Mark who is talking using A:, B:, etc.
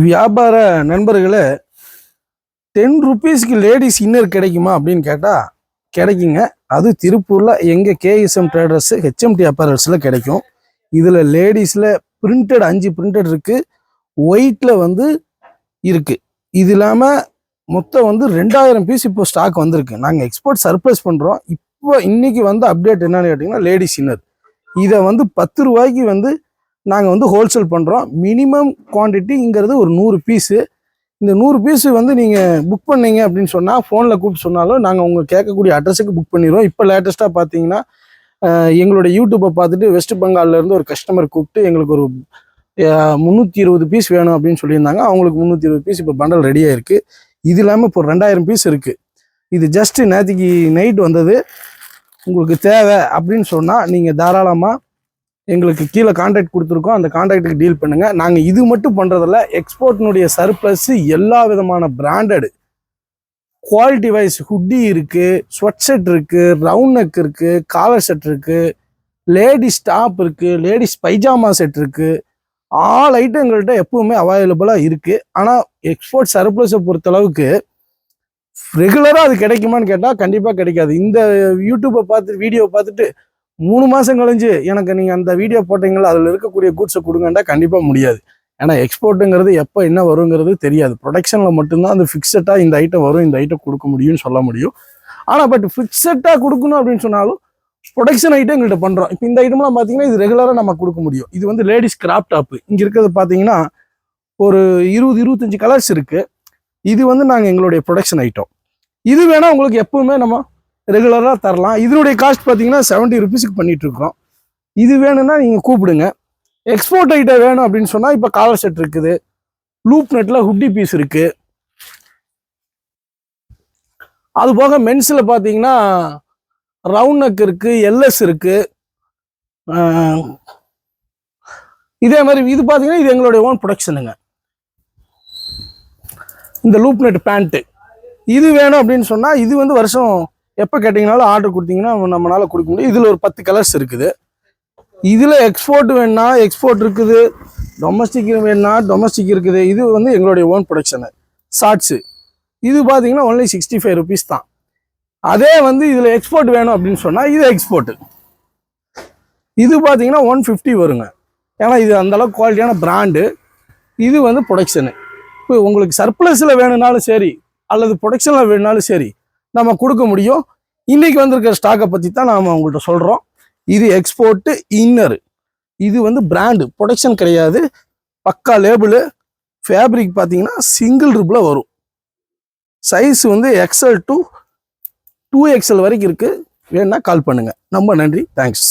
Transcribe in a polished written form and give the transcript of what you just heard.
A: வியாபார நண்பர்களே, 10 ருபீஸ்க்கு லேடிஸ் இன்னர் கிடைக்குமா அப்படின்னு கேட்டால் கிடைக்குங்க. அது திருப்பூரில் எங்கள் கேஎஸ்எம் ட்ரேடர்ஸ் ஹெச்எம்டி அப்பரல்ஸில் கிடைக்கும். இதில் லேடிஸில் பிரிண்டட் 5 பிரிண்டட் இருக்குது, ஒயிட்டில் வந்து இருக்குது. இது இல்லாமல் மொத்தம் வந்து 2000 பீஸ் இப்போ ஸ்டாக் வந்திருக்கு. நாங்கள் எக்ஸ்போர்ட் சர்ப்ளஸ் பண்ணுறோம். இப்போ இன்றைக்கி வந்து அப்டேட் என்னன்னு கேட்டிங்கன்னா லேடிஸ் இன்னர் இதை வந்து 10 ரூபாய்க்கு வந்து நாங்கள் வந்து ஹோல்சேல் பண்ணுறோம். மினிமம் குவான்டிட்டிங்கிறது ஒரு 100 பீஸு. இந்த 100 பீஸு வந்து நீங்கள் புக் பண்ணீங்க அப்படின்னு சொன்னால் ஃபோனில் கூப்பிட்டு சொன்னாலும் நாங்கள் உங்கள் கேட்கக்கூடிய அட்ரஸுக்கு புக் பண்ணிடுவோம். இப்போ லேட்டஸ்ட்டாக பார்த்தீங்கன்னா எங்களுடைய யூடியூப்பை பார்த்துட்டு வெஸ்ட் பெங்கால்லேருந்து ஒரு கஸ்டமர் கூப்பிட்டு எங்களுக்கு ஒரு 320 பீஸ் வேணும் அப்படின்னு சொல்லியிருந்தாங்க. அவங்களுக்கு 320 பீஸ் இப்போ பண்டல் ரெடியாக இருக்குது. இது இல்லாமல் இப்போ 2000 பீஸ் இருக்குது. இது ஜஸ்ட்டு நேற்றுக்கு நைட் வந்தது. உங்களுக்கு தேவை அப்படின்னு சொன்னால் நீங்கள் தாராளமாக எங்களுக்கு கீழே கான்டாக்ட் கொடுத்துருக்கோம், அந்த கான்டாக்டுக்கு டீல் பண்ணுங்கள். நாங்கள் இது மட்டும் பண்ணுறதில்ல, எக்ஸ்போர்ட்னுடைய சர்ப்ளஸ் எல்லா விதமான பிராண்டடு குவாலிட்டி வைஸ் ஹுட்டி இருக்குது, ஸ்வெட் செட் இருக்குது, ரவுண்ட் நெக் இருக்குது, காலர் செட் இருக்குது, லேடிஸ் டாப் இருக்குது, லேடிஸ் பைஜாமா செட் இருக்குது. ஆல் ஐட்டம் எங்கள்கிட்ட எப்பவுமே அவைலபிளாக இருக்குது. ஆனால் எக்ஸ்போர்ட் சர்ப்ளஸை பொறுத்தளவுக்கு ரெகுலராக அது கிடைக்குமான்னு கேட்டால் கண்டிப்பாக கிடைக்காது. இந்த யூடியூப்பை பார்த்து வீடியோவை பார்த்துட்டு 3 மாதம் கழிஞ்சு எனக்கு நீங்கள் அந்த வீடியோ போட்டீங்களா அதில் இருக்கக்கூடிய கூட்ஸை கொடுங்கண்டா கண்டிப்பாக முடியாது. ஏன்னா எக்ஸ்போர்ட்டுங்கிறது எப்போ என்ன வருங்கிறது தெரியாது. ப்ரொடக்ஷனில் மட்டும்தான் அந்த ஃபிக்ஸட்டாக இந்த ஐட்டம் வரும், இந்த ஐட்டம் கொடுக்க முடியும்னு சொல்ல முடியும். ஆனால் பட் ஃபிக்ஸட்டாக கொடுக்கணும் அப்படின்னு சொன்னாலும் ப்ரொடக்ஷன் ஐட்டம் எங்கள்கிட்ட பண்ணுறோம். இப்போ இந்த ஐட்டம்லாம் பார்த்தீங்கன்னா இது ரெகுலராக நம்ம கொடுக்க முடியும். இது வந்து லேடிஸ் கிராப் டாப்பு. இங்கே இருக்கிறது பார்த்தீங்கன்னா ஒரு 20-25 கலர்ஸ் இருக்குது. இது வந்து நாங்கள் எங்களுடைய ப்ரொடக்ஷன் ஐட்டம். இது வேணால் உங்களுக்கு எப்பவுமே நம்ம ரெகுலராக தரலாம். இதனுடைய காஸ்ட் பார்த்தீங்கன்னா 70 ருபீஸுக்கு பண்ணிகிட்ருக்குறோம். இது வேணும்னா நீங்கள் கூப்பிடுங்க. எக்ஸ்போர்ட் ஐட்டம் வேணும் அப்படின்னு சொன்னால் இப்போ காலர் செட் இருக்குது, லூப் நெட்டில் ஹுட்டி பீஸ் இருக்குது. அது போக மென்ஸில் பார்த்தீங்கன்னா ரவுண்ட் நெக் இருக்குது, எல்எஸ் இருக்குது. இதே மாதிரி இது பார்த்தீங்கன்னா இது எங்களுடைய ஓன் ப்ரொடக்ஷனுங்க. இந்த லூப் நெட் பேண்ட்டு இது வேணும் அப்படின்னு சொன்னால் இது வந்து வருஷம் எப்போ கேட்டிங்கனாலும் ஆர்டர் கொடுத்தீங்கன்னா நம்மளால் கொடுக்க முடியும். இதில் ஒரு 10 கலர்ஸ் இருக்குது. இதில் எக்ஸ்போர்ட் வேணுன்னா எக்ஸ்போர்ட் இருக்குது, டொமஸ்டிக் வேணுன்னா டொமஸ்டிக் இருக்குது. இது வந்து எங்களுடைய ஓன் ப்ரொடக்ஷனு. ஷார்ட்ஸு இது பார்த்தீங்கன்னா ஒன்லி 65 ருபீஸ் தான். அதே வந்து இதில் எக்ஸ்போர்ட் வேணும் அப்படின்னு சொன்னால் இது எக்ஸ்போர்ட்டு. இது பார்த்தீங்கன்னா 150 வருங்க. ஏன்னா இது அந்தளவுக்கு குவாலிட்டியான பிராண்டு. இது வந்து ப்ரொடக்ஷனு. இப்போ உங்களுக்கு சர்ப்ளஸில் வேணும்னாலும் சரி அல்லது ப்ரொடக்ஷனில் வேணுனாலும் சரி நம்ம கொடுக்க முடியும். இன்றைக்கி வந்திருக்கிற ஸ்டாக்கை பற்றி தான் நாம் உங்கள்கிட்ட சொல்கிறோம். இது எக்ஸ்போர்ட்டு இன்னரு. இது வந்து பிராண்டு, ப்ரொடக்ஷன் கிடையாது. பக்கா லேபிளு. ஃபேப்ரிக் பார்த்தீங்கன்னா சிங்கிள் ரிப்பில் வரும். சைஸ் வந்து XL to 2XL வரைக்கும் இருக்குது. வேணுன்னா கால் பண்ணுங்கள். ரொம்ப நன்றி, தேங்க்ஸ்.